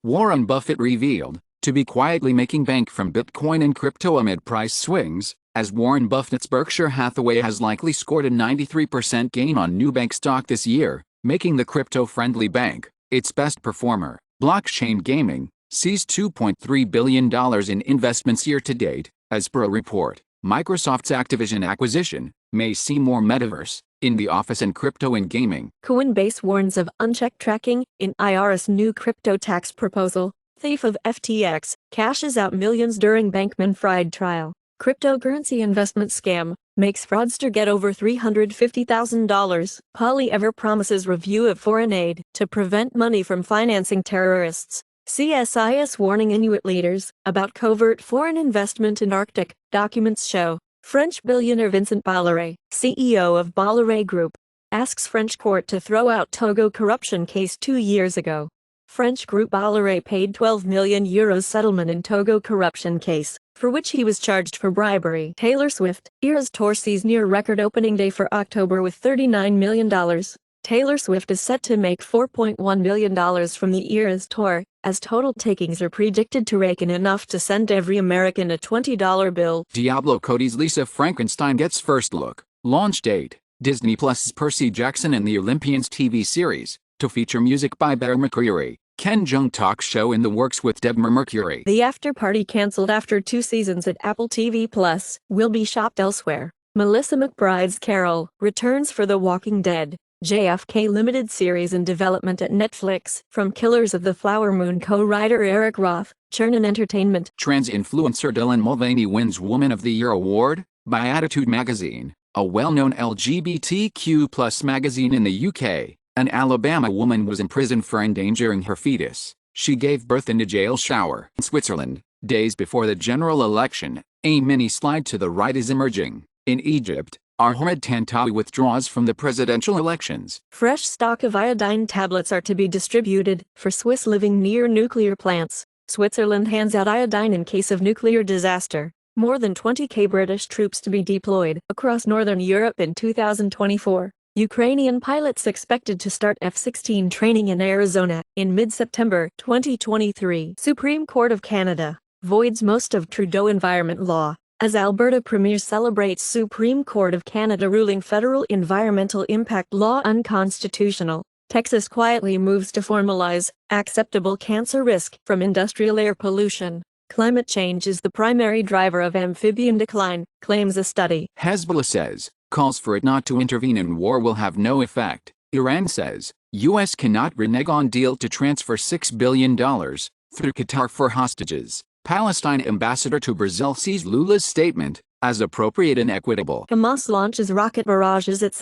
Warren Buffett revealed to be quietly making bank from Bitcoin and crypto amid price swings, as Warren Buffett's Berkshire Hathaway has likely scored a 93% gain on new bank stock this year, making the crypto-friendly bank its best performer. Blockchain gaming sees $2.3 billion in investments year-to-date, as per a report. Microsoft's Activision acquisition may see more metaverse in the office and crypto in gaming. Coinbase warns of unchecked tracking in IRS new crypto tax proposal. Thief of FTX cashes out millions during Bankman-Fried trial. Cryptocurrency investment scam makes fraudster get over $350,000. Poly-Ever promises review of foreign aid to prevent money from financing terrorists. CSIS warning Inuit leaders about covert foreign investment in Arctic. Documents show French billionaire Vincent Bolloré, CEO of Bolloré Group, asks French court to throw out Togo corruption case 2 years ago. French group Bolloré paid €12 million settlement in Togo corruption case, for which he was charged for bribery. Taylor Swift, Eras Tour sees near record opening day for October with $39 million. Taylor Swift is set to make $4.1 million from the Eras Tour, as total takings are predicted to rake in enough to send every American a $20 bill. Diablo Cody's Lisa Frankenstein gets first look. Launch date: Disney Plus's Percy Jackson and the Olympians TV series, to feature music by Bear McCreary. Ken Jeong talk show in the works with Debmar Mercury. The after party cancelled after 2 seasons at Apple TV Plus will be shopped elsewhere. Melissa McBride's Carol returns for The Walking Dead. JFK limited series in development at Netflix from Killers of the Flower Moon co-writer Eric Roth. Chernin Entertainment. Trans influencer Dylan Mulvaney wins Woman of the Year award by Attitude magazine, a well-known LGBTQ+ magazine in the UK. An Alabama woman was imprisoned for endangering her fetus. She gave birth in a jail shower. In Switzerland, days before the general election, a mini-slide to the right is emerging. In Egypt, Ahmed Tantawi withdraws from the presidential elections. Fresh stock of iodine tablets are to be distributed for Swiss living near nuclear plants. Switzerland hands out iodine in case of nuclear disaster. More than 20,000 British troops to be deployed across northern Europe in 2024. Ukrainian pilots expected to start F-16 training in Arizona in mid-September 2023. Supreme Court of Canada voids most of Trudeau environment law, as Alberta Premier celebrates Supreme Court of Canada ruling federal environmental impact law unconstitutional. Texas quietly moves to formalize acceptable cancer risk from industrial air pollution. Climate change is the primary driver of amphibian decline, claims a study. Hezbollah says calls for it not to intervene in war will have no effect. Iran says U.S. cannot renege on deal to transfer $6 billion through Qatar for hostages. Palestine ambassador to Brazil sees Lula's statement as appropriate and equitable. Hamas launches rocket barrages at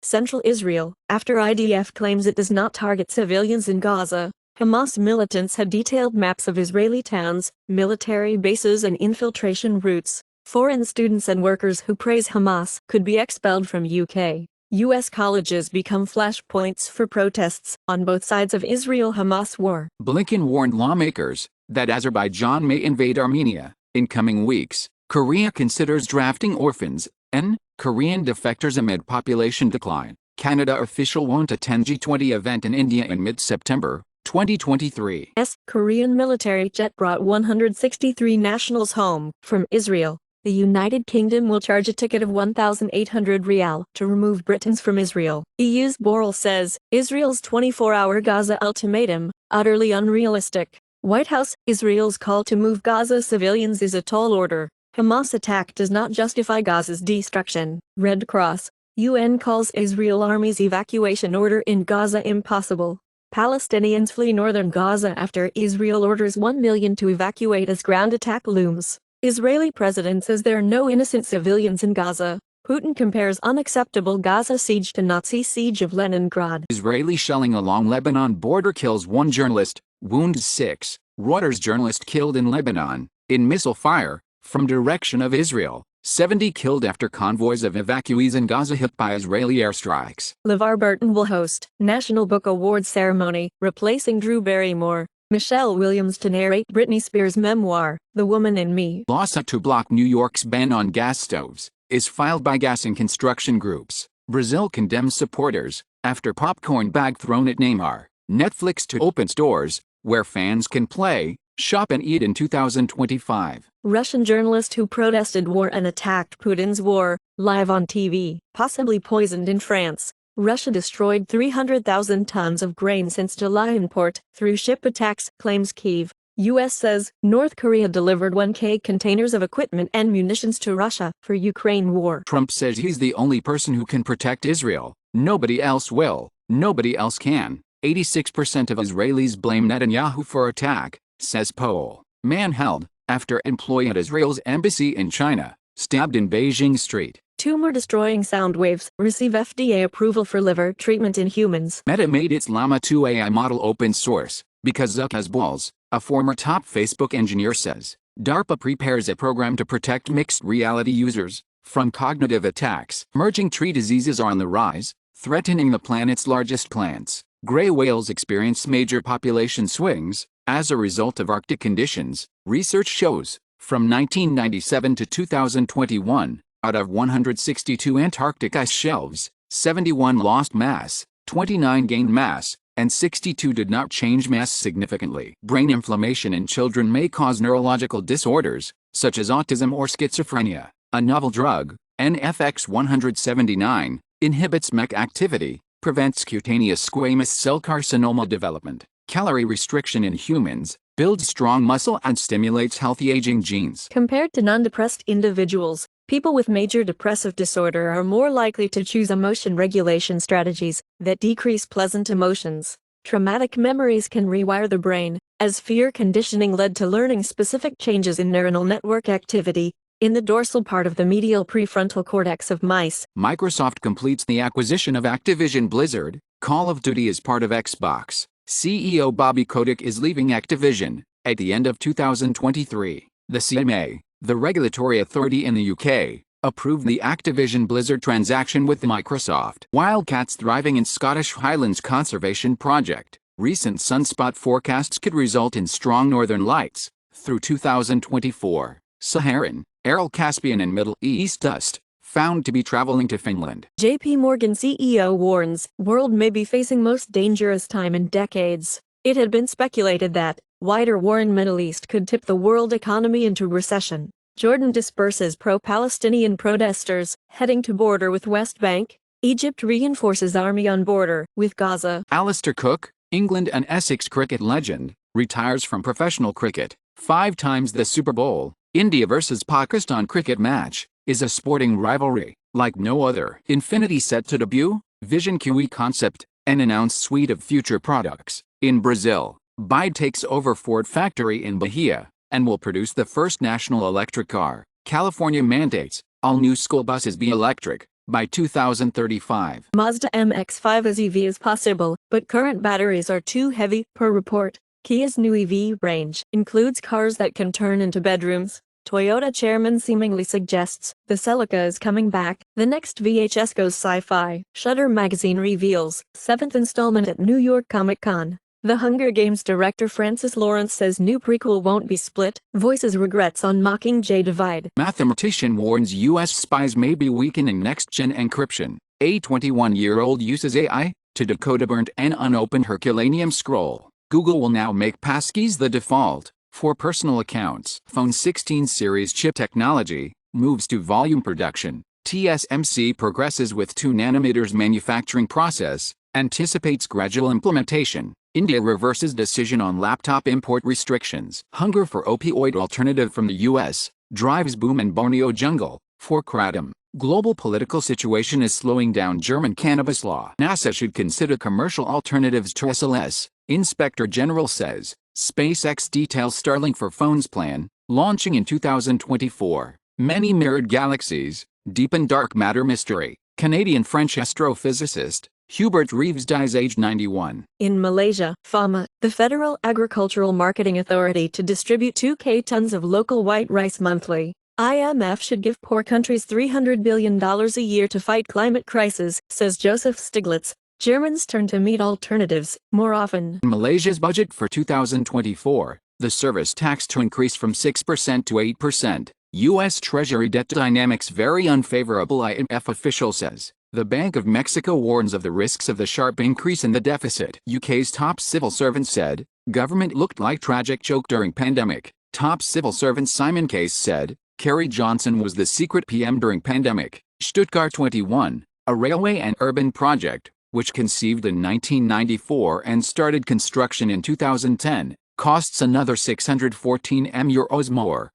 Central Israel after IDF claims it does not target civilians in Gaza. Hamas militants had detailed maps of Israeli towns, military bases and infiltration routes. Foreign students and workers who praise Hamas could be expelled from UK. U.S. colleges become flashpoints for protests on both sides of Israel-Hamas war. Blinken warned lawmakers that Azerbaijan may invade Armenia in coming weeks. Korea considers drafting orphans and Korean defectors amid population decline. Canada official won't attend G20 event in India in mid-September 2023. Korean military jet brought 163 nationals home from Israel. The United Kingdom will charge a ticket of 1,800 rial to remove Britons from Israel. EU's Borrell says Israel's 24-hour Gaza ultimatum utterly unrealistic. White House, Israel's call to move Gaza civilians is a tall order. Hamas attack does not justify Gaza's destruction. Red Cross, UN calls Israel Army's evacuation order in Gaza impossible. Palestinians flee northern Gaza after Israel orders 1 million to evacuate as ground attack looms. Israeli president says there are no innocent civilians in Gaza. Putin compares unacceptable Gaza siege to Nazi siege of Leningrad. Israeli shelling along Lebanon border kills 1 journalist, wounds 6. Reuters journalist killed in Lebanon, in missile fire, from direction of Israel. 70 killed after convoys of evacuees in Gaza hit by Israeli airstrikes. LeVar Burton will host National Book Award ceremony, replacing Drew Barrymore. Michelle Williams to narrate Britney Spears' memoir, The Woman in Me. Lawsuit to block New York's ban on gas stoves is filed by gas and construction groups. Brazil condemns supporters after popcorn bag thrown at Neymar. Netflix to open stores where fans can play, shop and eat in 2025. Russian journalist who protested war and attacked Putin's war, live on TV, possibly poisoned in France. Russia destroyed 300,000 tons of grain since July import through ship attacks, claims Kyiv. U.S. says North Korea delivered 1,000 containers of equipment and munitions to Russia for Ukraine war. Trump says he's the only person who can protect Israel. Nobody else will. Nobody else can. 86% of Israelis blame Netanyahu for attack, says poll. Man held after employee at Israel's embassy in China stabbed in Beijing street. Tumor-destroying sound waves receive FDA approval for liver treatment in humans. Meta made its Llama 2 AI model open source because Zuck has balls, a former top Facebook engineer says. DARPA prepares a program to protect mixed reality users from cognitive attacks. Emerging tree diseases are on the rise, threatening the planet's largest plants. Gray whales experience major population swings as a result of Arctic conditions, research shows. From 1997 to 2021, out of 162 Antarctic ice shelves, 71 lost mass, 29 gained mass, and 62 did not change mass significantly. Brain inflammation in children may cause neurological disorders, such as autism or schizophrenia. A novel drug, NFX 179, inhibits MEK activity, prevents cutaneous squamous cell carcinoma development. Calorie restriction in humans builds strong muscle and stimulates healthy aging genes. Compared to non-depressed individuals, people with major depressive disorder are more likely to choose emotion regulation strategies that decrease pleasant emotions. Traumatic memories can rewire the brain, as fear conditioning led to learning specific changes in neuronal network activity in the dorsal part of the medial prefrontal cortex of mice. Microsoft completes the acquisition of Activision Blizzard. Call of Duty is part of Xbox. CEO Bobby Kotick is leaving Activision at the end of 2023. The CMA, the regulatory authority in the UK, approved the Activision Blizzard transaction with Microsoft. Wildcats thriving in Scottish Highlands Conservation Project. Recent sunspot forecasts could result in strong northern lights through 2024. Saharan, Aral Caspian and Middle East dust found to be traveling to Finland. JP Morgan CEO warns world may be facing most dangerous time in decades. It had been speculated that wider war in Middle East could tip the world economy into recession. Jordan disperses pro-Palestinian protesters heading to border with West Bank. Egypt reinforces army on border with Gaza. Alistair Cook, England and Essex cricket legend, retires from professional cricket. 5 times the Super Bowl. India vs Pakistan cricket match is a sporting rivalry like no other. Infinity set to debut, Vision QE concept, and announced suite of future products. In Brazil, BYD takes over Ford factory in Bahia and will produce the first national electric car. California mandates all new school buses be electric by 2035. Mazda MX-5 as EV is possible, but current batteries are too heavy, per report. Kia's new EV range includes cars that can turn into bedrooms. Toyota chairman seemingly suggests the Celica is coming back. The next VHS goes sci-fi. Shudder magazine reveals 7th installment at New York Comic Con. The Hunger Games director Francis Lawrence says new prequel won't be split. Voices regrets on Mockingjay divide. Mathematician warns U.S. spies may be weakening next-gen encryption. A 21-year-old uses AI to decode a burnt and unopened Herculaneum scroll. Google will now make passkeys the default for personal accounts. Phone 16 series chip technology moves to volume production. TSMC progresses with 2 nanometers manufacturing process, anticipates gradual implementation. India reverses decision on laptop import restrictions. Hunger for opioid alternative from the U.S. drives boom in Borneo jungle. For Kratom, global political situation is slowing down German cannabis law. NASA should consider commercial alternatives to SLS, Inspector General says. SpaceX details Starlink for phones plan, launching in 2024. Many mirrored galaxies, deepen dark matter mystery. Canadian-French astrophysicist Hubert Reeves dies aged 91. In Malaysia, FAMA, the Federal Agricultural Marketing Authority, to distribute 2,000 tons of local white rice monthly. IMF should give poor countries $300 billion a year to fight climate crisis, says Joseph Stiglitz. Germans turn to meat alternatives more often. Malaysia's budget for 2024, the service tax to increase from 6% to 8%. U.S. Treasury debt dynamics very unfavorable, IMF official says. The Bank of Mexico warns of the risks of the sharp increase in the deficit. UK's top civil servant said, Government looked like tragic joke during pandemic, top civil servant Simon Case said. Kerry Johnson was the secret PM during pandemic. Stuttgart 21, a railway and urban project, which conceived in 1994 and started construction in 2010, costs another €614 more.